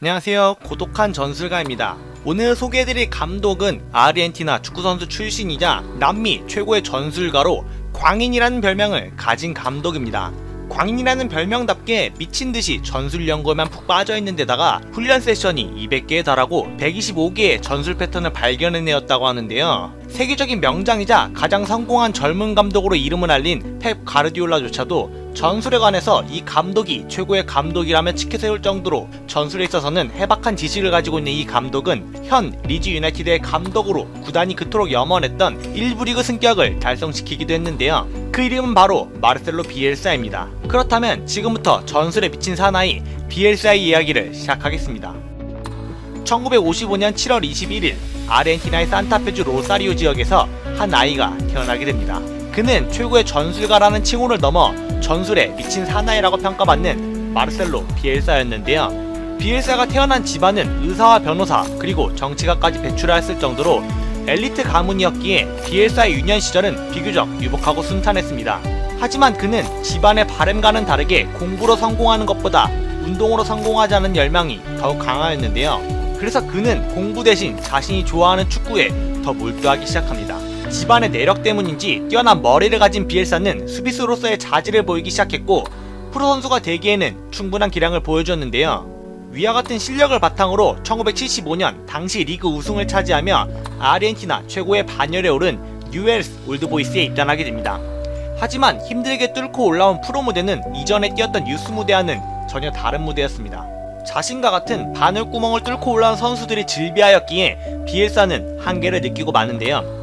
안녕하세요. 고독한 전술가입니다. 오늘 소개해드릴 감독은 아르헨티나 축구선수 출신이자 남미 최고의 전술가로 광인이라는 별명을 가진 감독입니다. 광인이라는 별명답게 미친듯이 전술 연구에만 푹 빠져있는 데다가 훈련 세션이 200개에 달하고 125개의 전술 패턴을 발견해내었다고 하는데요. 세계적인 명장이자 가장 성공한 젊은 감독으로 이름을 알린 펩 가르디올라조차도 전술에 관해서 이 감독이 최고의 감독이라며 치켜세울 정도로 전술에 있어서는 해박한 지식을 가지고 있는 이 감독은 현 리즈 유나이티드의 감독으로 구단이 그토록 염원했던 1부 리그 승격을 달성시키기도 했는데요. 그 이름은 바로 마르셀로 비엘사입니다. 그렇다면 지금부터 전술에 미친 사나이 비엘사의 이야기를 시작하겠습니다. 1955년 7월 21일 아르헨티나의 산타페주 로사리오 지역에서 한 아이가 태어나게 됩니다. 그는 최고의 전술가라는 칭호를 넘어 전술에 미친 사나이라고 평가받는 마르셀로 비엘사였는데요. 비엘사가 태어난 집안은 의사와 변호사 그리고 정치가까지 배출하였을 정도로 엘리트 가문이었기에 비엘사의 유년 시절은 비교적 유복하고 순탄했습니다. 하지만 그는 집안의 바램과는 다르게 공부로 성공하는 것보다 운동으로 성공하자는 열망이 더욱 강하였는데요. 그래서 그는 공부 대신 자신이 좋아하는 축구에 더 몰두하기 시작합니다. 집안의 내력 때문인지 뛰어난 머리를 가진 비엘사는 수비수로서의 자질을 보이기 시작했고 프로선수가 되기에는 충분한 기량을 보여줬는데요. 위와 같은 실력을 바탕으로 1975년 당시 리그 우승을 차지하며 아르헨티나 최고의 반열에 오른 뉴엘스 올드보이스에 입단하게 됩니다. 하지만 힘들게 뚫고 올라온 프로 무대는 이전에 뛰었던 유스 무대와는 전혀 다른 무대였습니다. 자신과 같은 바늘구멍을 뚫고 올라온 선수들이 즐비하였기에 비엘사는 한계를 느끼고 마는데요.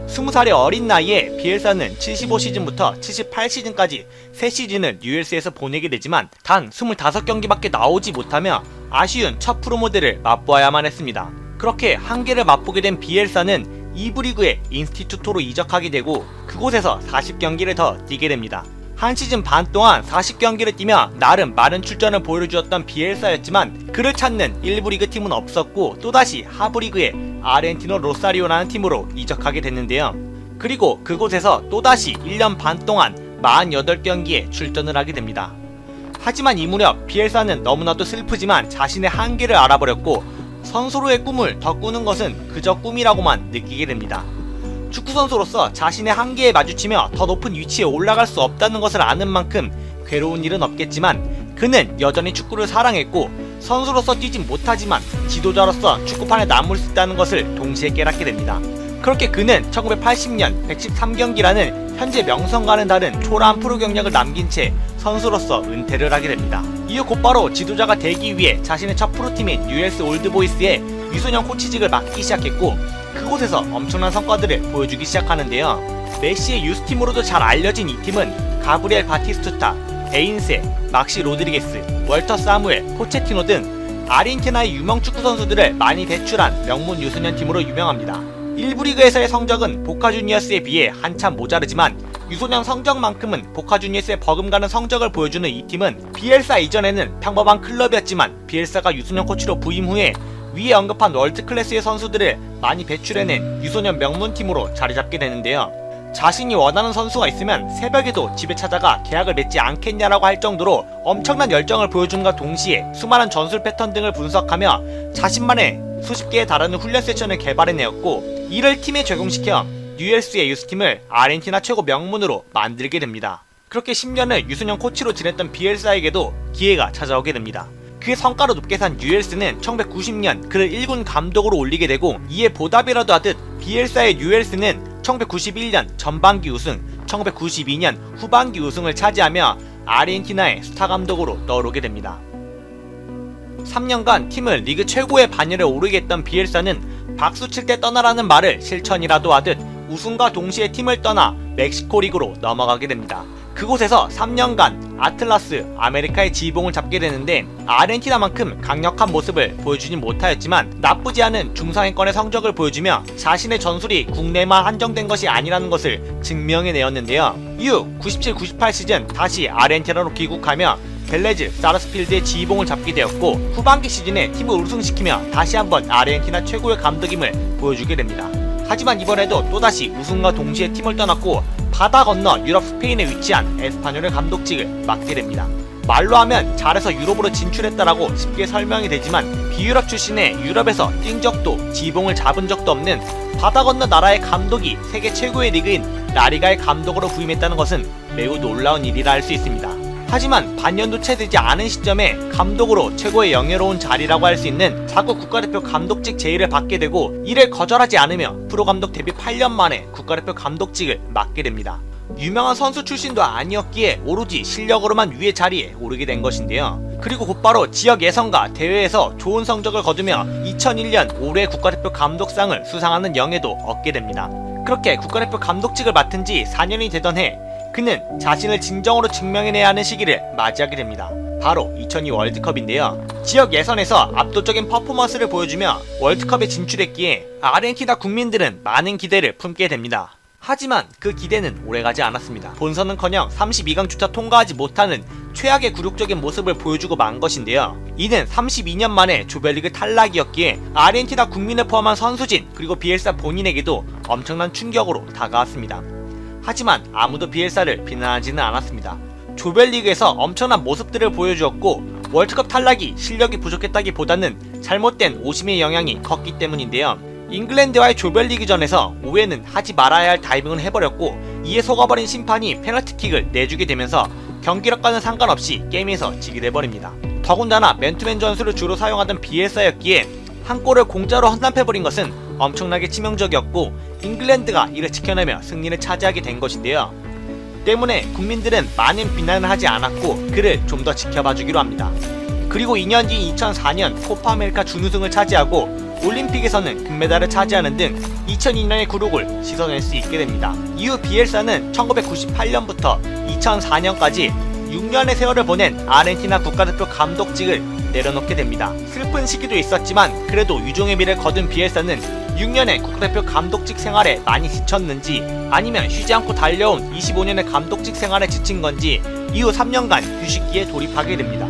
20살의 어린 나이에 비엘사는 75시즌부터 78시즌까지 3시즌을 뉴엘스에서 보내게 되지만 단 25경기밖에 나오지 못하며 아쉬운 첫 프로 무대를 맛보아야만 했습니다. 그렇게 한계를 맛보게 된 비엘사는 2부 리그의 인스티투토로 이적하게 되고 그곳에서 40경기를 더 뛰게 됩니다. 한 시즌 반 동안 40경기를 뛰며 나름 마른 출전을 보여주었던 비엘사였지만 그를 찾는 1부 리그 팀은 없었고 또다시 하부 리그의 아르헨티노 로사리오라는 팀으로 이적하게 됐는데요. 그리고 그곳에서 또다시 1년 반 동안 48경기에 출전을 하게 됩니다. 하지만 이 무렵 비엘사는 너무나도 슬프지만 자신의 한계를 알아버렸고 선수로의 꿈을 더 꾸는 것은 그저 꿈이라고만 느끼게 됩니다. 축구선수로서 자신의 한계에 마주치며 더 높은 위치에 올라갈 수 없다는 것을 아는 만큼 괴로운 일은 없겠지만 그는 여전히 축구를 사랑했고 선수로서 뛰진 못하지만 지도자로서 축구판에 남을 수 있다는 것을 동시에 깨닫게 됩니다. 그렇게 그는 1980년 113경기라는 현재 명성과는 다른 초라한 프로 경력을 남긴 채 선수로서 은퇴를 하게 됩니다. 이후 곧바로 지도자가 되기 위해 자신의 첫 프로팀인 뉴엘스 올드보이스에 유소년 코치직을 맡기 시작했고 그곳에서 엄청난 성과들을 보여주기 시작하는데요. 메시의 유스팀으로도 잘 알려진 이 팀은 가브리엘 바티스투타, 에인세, 막시 로드리게스, 월터 사무엘, 포체티노 등 아르헨티나의 유명 축구선수들을 많이 배출한 명문 유소년 팀으로 유명합니다. 1부 리그에서의 성적은 보카주니어스에 비해 한참 모자르지만 유소년 성적만큼은 보카주니어스에 버금가는 성적을 보여주는 이 팀은 비엘사 이전에는 평범한 클럽이었지만 비엘사가 유소년 코치로 부임 후에 위에 언급한 월드클래스의 선수들을 많이 배출해낸 유소년 명문팀으로 자리잡게 되는데요. 자신이 원하는 선수가 있으면 새벽에도 집에 찾아가 계약을 맺지 않겠냐라고 할 정도로 엄청난 열정을 보여줌과 동시에 수많은 전술 패턴 등을 분석하며 자신만의 수십 개에 달하는 훈련 세션을 개발해내었고 이를 팀에 적용시켜 뉴엘스의 유스팀을 아르헨티나 최고 명문으로 만들게 됩니다. 그렇게 10년을 유소년 코치로 지냈던 비엘사에게도 기회가 찾아오게 됩니다. 그의 성과로 높게 산 뉴엘스는 1990년 그를 1군 감독으로 올리게 되고 이에 보답이라도 하듯 비엘사의 뉴엘스는 1991년 전반기 우승, 1992년 후반기 우승을 차지하며 아르헨티나의 스타 감독으로 떠오르게 됩니다. 3년간 팀을 리그 최고의 반열에 오르게 했던 비엘사는 박수 칠 때 떠나라는 말을 실천이라도 하듯 우승과 동시에 팀을 떠나 멕시코 리그로 넘어가게 됩니다. 그곳에서 3년간 아틀라스 아메리카의 지휘봉을 잡게 되는데 아르헨티나만큼 강력한 모습을 보여주진 못하였지만 나쁘지 않은 중상위권의 성적을 보여주며 자신의 전술이 국내만 한정된 것이 아니라는 것을 증명해내었는데요. 이후 97-98 시즌 다시 아르헨티나로 귀국하며 벨레즈 사르스필드의 지휘봉을 잡게 되었고 후반기 시즌에 팀을 우승시키며 다시 한번 아르헨티나 최고의 감독임을 보여주게 됩니다. 하지만 이번에도 또다시 우승과 동시에 팀을 떠났고 바다 건너 유럽 스페인에 위치한 에스파뇰의 감독직을 맡게 됩니다. 말로 하면 잘해서 유럽으로 진출했다라고 쉽게 설명이 되지만 비유럽 출신의 유럽에서 뛴 적도 지봉을 잡은 적도 없는 바다 건너 나라의 감독이 세계 최고의 리그인 라리가의 감독으로 부임했다는 것은 매우 놀라운 일이라 할 수 있습니다. 하지만 반년도 채 되지 않은 시점에 감독으로 최고의 영예로운 자리라고 할 수 있는 자국 국가대표 감독직 제의를 받게 되고 이를 거절하지 않으며 프로감독 데뷔 8년 만에 국가대표 감독직을 맡게 됩니다. 유명한 선수 출신도 아니었기에 오로지 실력으로만 위의 자리에 오르게 된 것인데요. 그리고 곧바로 지역 예선과 대회에서 좋은 성적을 거두며 2001년 올해 국가대표 감독상을 수상하는 영예도 얻게 됩니다. 그렇게 국가대표 감독직을 맡은 지 4년이 되던 해 그는 자신을 진정으로 증명해내야 하는 시기를 맞이하게 됩니다. 바로 2002 월드컵인데요. 지역 예선에서 압도적인 퍼포먼스를 보여주며 월드컵에 진출했기에 아르헨티나 국민들은 많은 기대를 품게 됩니다. 하지만 그 기대는 오래가지 않았습니다. 본선은커녕 32강조차 통과하지 못하는 최악의 굴욕적인 모습을 보여주고 만 것인데요. 이는 32년 만에 조별리그 탈락이었기에 아르헨티나 국민을 포함한 선수진 그리고 비엘사 본인에게도 엄청난 충격으로 다가왔습니다. 하지만 아무도 비엘사를 비난하지는 않았습니다. 조별리그에서 엄청난 모습들을 보여주었고 월드컵 탈락이 실력이 부족했다기보다는 잘못된 오심의 영향이 컸기 때문인데요. 잉글랜드와의 조별리그전에서 오해는 하지 말아야 할 다이빙을 해버렸고 이에 속아버린 심판이 페널티킥을 내주게 되면서 경기력과는 상관없이 게임에서 지게 돼버립니다. 더군다나 맨투맨 전술을 주로 사용하던 비엘사였기에 한 골을 공짜로 헌납해버린 것은 엄청나게 치명적이었고 잉글랜드가 이를 지켜내며 승리를 차지하게 된 것인데요. 때문에 국민들은 많은 비난을 하지 않았고 그를 좀 더 지켜봐주기로 합니다. 그리고 2년 뒤 2004년 코파 아메리카 준우승을 차지하고 올림픽에서는 금메달을 차지하는 등 2002년의 굴욕을 씻어낼 수 있게 됩니다. 이후 비엘사는 1998년부터 2004년까지 6년의 세월을 보낸 아르헨티나 국가대표 감독직을 내려놓게 됩니다. 슬픈 시기도 있었지만 그래도 유종의 미를 거둔 비엘사는 6년의 국가대표 감독직 생활에 많이 지쳤는지 아니면 쉬지 않고 달려온 25년의 감독직 생활에 지친 건지 이후 3년간 휴식기에 돌입하게 됩니다.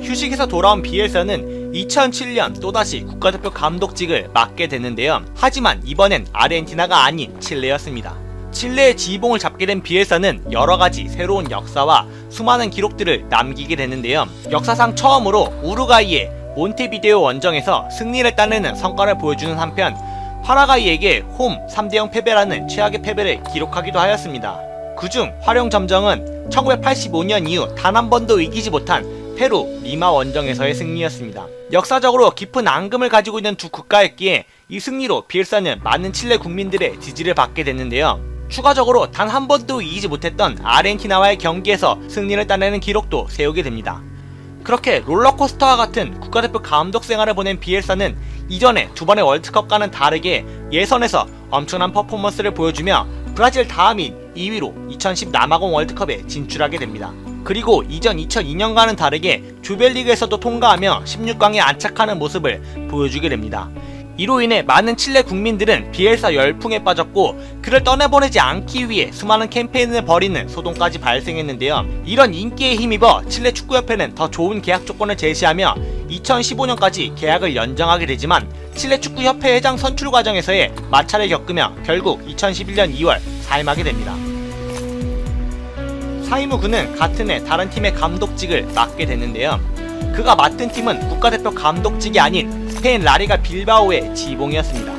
휴식에서 돌아온 비엘사는 2007년 또다시 국가대표 감독직을 맡게 되는데요. 하지만 이번엔 아르헨티나가 아닌 칠레였습니다. 칠레의 지휘봉을 잡게 된 비엘사는 여러가지 새로운 역사와 수많은 기록들을 남기게 되는데요. 역사상 처음으로 우루과이의 몬테비데오 원정에서 승리를 따내는 성과를 보여주는 한편 파라과이에게 홈 3대0 패배라는 최악의 패배를 기록하기도 하였습니다. 그중 활용점정은 1985년 이후 단 한 번도 이기지 못한 페루 리마 원정에서의 승리였습니다. 역사적으로 깊은 앙금을 가지고 있는 두 국가였기에 이 승리로 비엘사는 많은 칠레 국민들의 지지를 받게 됐는데요. 추가적으로 단 한 번도 이기지 못했던 아르헨티나와의 경기에서 승리를 따내는 기록도 세우게 됩니다. 그렇게 롤러코스터와 같은 국가대표 감독 생활을 보낸 비엘사는 이전에 두 번의 월드컵과는 다르게 예선에서 엄청난 퍼포먼스를 보여주며 브라질 다음인 2위로 2010 남아공 월드컵에 진출하게 됩니다. 그리고 이전 2002년과는 다르게 조별리그에서도 통과하며 16강에 안착하는 모습을 보여주게 됩니다. 이로 인해 많은 칠레 국민들은 비엘사 열풍에 빠졌고 그를 떠내보내지 않기 위해 수많은 캠페인을 벌이는 소동까지 발생했는데요. 이런 인기에 힘입어 칠레 축구협회는 더 좋은 계약 조건을 제시하며 2015년까지 계약을 연장하게 되지만 칠레 축구협회 회장 선출 과정에서의 마찰을 겪으며 결국 2011년 2월 사임하게 됩니다. 사임 후 그는 같은 해 다른 팀의 감독직을 맡게 됐는데요. 그가 맡은 팀은 국가대표 감독직이 아닌 스페인 라리가 빌바오의 지휘봉이었습니다.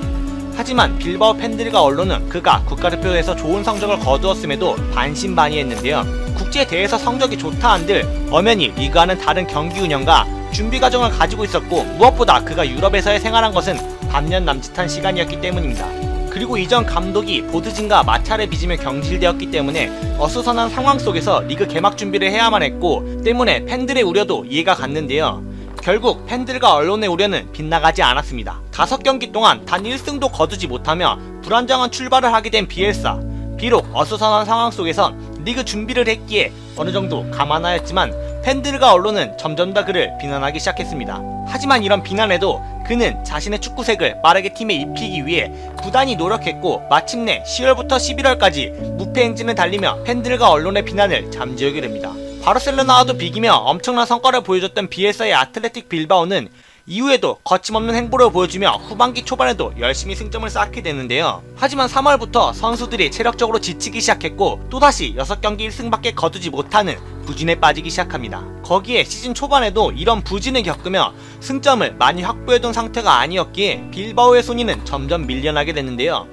하지만 빌바오 팬들과 언론은 그가 국가대표에서 좋은 성적을 거두었음에도 반신반의했는데요. 국제대회에서 성적이 좋다 한들 엄연히 리그와는 다른 경기 운영과 준비 과정을 가지고 있었고 무엇보다 그가 유럽에서의 생활한 것은 반년 남짓한 시간이었기 때문입니다. 그리고 이전 감독이 보드진과 마찰을 빚으며 경질되었기 때문에 어수선한 상황 속에서 리그 개막 준비를 해야만 했고 때문에 팬들의 우려도 이해가 갔는데요. 결국 팬들과 언론의 우려는 빗나가지 않았습니다. 5경기 동안 단 1승도 거두지 못하며 불안정한 출발을 하게 된 비엘사. 비록 어수선한 상황 속에선 리그 준비를 했기에 어느정도 감안하였지만 팬들과 언론은 점점 더 그를 비난하기 시작했습니다. 하지만 이런 비난에도 그는 자신의 축구색을 빠르게 팀에 입히기 위해 부단히 노력했고 마침내 10월부터 11월까지 무패 행진을 달리며 팬들과 언론의 비난을 잠재우게 됩니다. 바르셀로나와도 비기며 엄청난 성과를 보여줬던 비엘사의 아틀레틱 빌바오는 이후에도 거침없는 행보를 보여주며 후반기 초반에도 열심히 승점을 쌓게 되는데요. 하지만 3월부터 선수들이 체력적으로 지치기 시작했고 또다시 6경기 1승밖에 거두지 못하는 부진에 빠지기 시작합니다. 거기에 시즌 초반에도 이런 부진을 겪으며 승점을 많이 확보해둔 상태가 아니었기에 빌바오의 순위는 점점 밀려나게 됐는데요.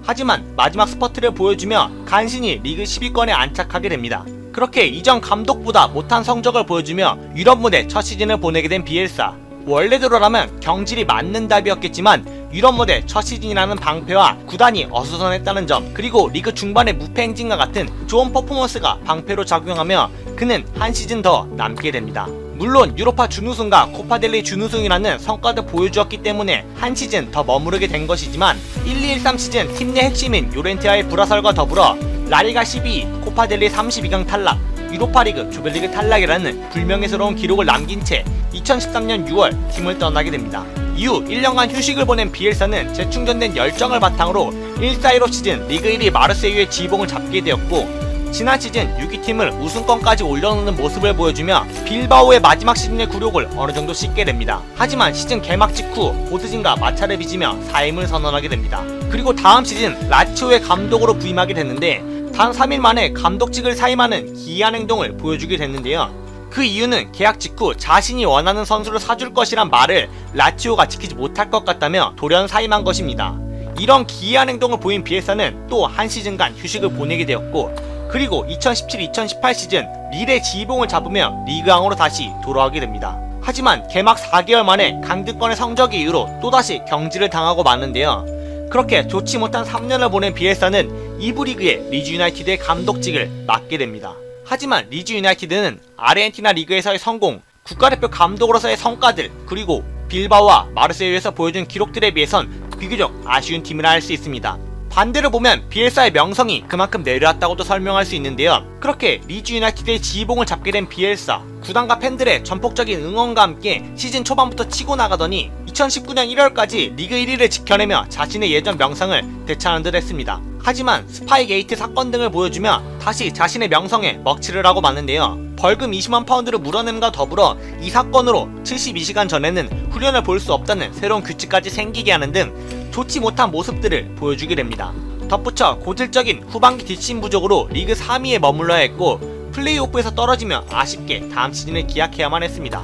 하지만 마지막 스퍼트를 보여주며 간신히 리그 10위권에 안착하게 됩니다. 그렇게 이전 감독보다 못한 성적을 보여주며 유럽 무대 첫 시즌을 보내게 된 비엘사. 원래대로라면 경질이 맞는 답이었겠지만 유럽 무대 첫 시즌이라는 방패와 구단이 어수선했다는 점, 그리고 리그 중반의 무패 행진과 같은 좋은 퍼포먼스가 방패로 작용하며 그는 한 시즌 더 남게 됩니다. 물론 유로파 준우승과 코파델리 준우승이라는 성과도 보여주었기 때문에 한 시즌 더 머무르게 된 것이지만 1213 시즌 팀 내 핵심인 요렌티아의 불화설과 더불어 라리가 12위, 코파델리 32강 탈락, 유로파리그, 조별리그 탈락이라는 불명예스러운 기록을 남긴 채 2013년 6월 팀을 떠나게 됩니다. 이후 1년간 휴식을 보낸 비엘사는 재충전된 열정을 바탕으로 1-4-1로 시즌 리그 1위 마르세유의 지봉을 잡게 되었고 지난 시즌 6위 팀을 우승권까지 올려놓는 모습을 보여주며 빌바오의 마지막 시즌의 굴욕을 어느정도 씻게 됩니다. 하지만 시즌 개막 직후 보드진과 마차를 빚으며 사임을 선언하게 됩니다. 그리고 다음 시즌 라치오의 감독으로 부임하게 됐는데 단 3일 만에 감독직을 사임하는 기이한 행동을 보여주게 됐는데요. 그 이유는 계약 직후 자신이 원하는 선수를 사줄 것이란 말을 라치오가 지키지 못할 것 같다며 돌연 사임한 것입니다. 이런 기이한 행동을 보인 비엘사는 또 한 시즌간 휴식을 보내게 되었고 그리고 2017-2018 시즌 릴의 지봉을 잡으며 리그왕으로 다시 돌아오게 됩니다. 하지만 개막 4개월 만에 강등권의 성적의 이유로 또다시 경질을 당하고 마는데요. 그렇게 좋지 못한 3년을 보낸 비엘사는 2부 리그의 리즈 유나이티드의 감독직을 맡게 됩니다. 하지만 리즈 유나이티드는 아르헨티나 리그에서의 성공, 국가대표 감독으로서의 성과들, 그리고 빌바오와 마르세유에서 보여준 기록들에 비해선 비교적 아쉬운 팀이라 할 수 있습니다. 반대로 보면 비엘사의 명성이 그만큼 내려왔다고도 설명할 수 있는데요. 그렇게 리즈 유나이티드의 지휘봉을 잡게 된 비엘사, 구단과 팬들의 전폭적인 응원과 함께 시즌 초반부터 치고 나가더니 2019년 1월까지 리그 1위를 지켜내며 자신의 예전 명성을 되찾는 듯 했습니다. 하지만 스파이 게이트 사건 등을 보여주며 다시 자신의 명성에 먹칠을 하고 마는데요. 벌금 20만 파운드를 물어냄과 더불어 이 사건으로 72시간 전에는 훈련을 볼 수 없다는 새로운 규칙까지 생기게 하는 등 좋지 못한 모습들을 보여주게 됩니다. 덧붙여 고질적인 후반기 뒷심 부족으로 리그 3위에 머물러야 했고 플레이오프에서 떨어지며 아쉽게 다음 시즌을 기약해야만 했습니다.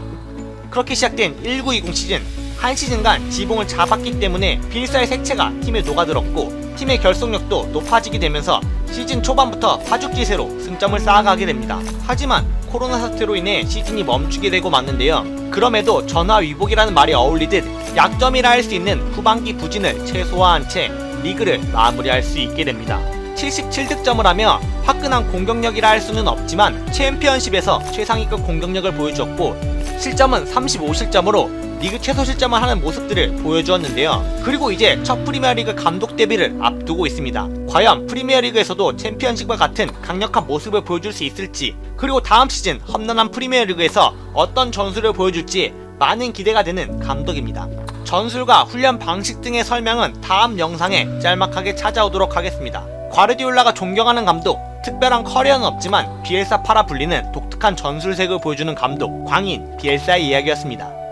그렇게 시작된 19-20 시즌, 한 시즌간 지붕을 잡았기 때문에 비엘사의 색채가 팀에 녹아들었고 팀의 결속력도 높아지게 되면서 시즌 초반부터 파죽지세로 승점을 쌓아가게 됩니다. 하지만 코로나 사태로 인해 시즌이 멈추게 되고 말는데요. 그럼에도 전화위복이라는 말이 어울리듯 약점이라 할 수 있는 후반기 부진을 최소화한 채 리그를 마무리할 수 있게 됩니다. 77득점을 하며 화끈한 공격력이라 할 수는 없지만 챔피언십에서 최상위급 공격력을 보여주었고 실점은 35실점으로 리그 최소 실점을 하는 모습들을 보여주었는데요. 그리고 이제 첫 프리미어리그 감독 데뷔를 앞두고 있습니다. 과연 프리미어리그에서도 챔피언십과 같은 강력한 모습을 보여줄 수 있을지, 그리고 다음 시즌 험난한 프리미어리그에서 어떤 전술을 보여줄지 많은 기대가 되는 감독입니다. 전술과 훈련 방식 등의 설명은 다음 영상에 짤막하게 찾아오도록 하겠습니다. 과르디올라가 존경하는 감독, 특별한 커리어는 없지만 비엘사 파라 불리는 독특한 전술색을 보여주는 감독, 광인 비엘사의 이야기였습니다.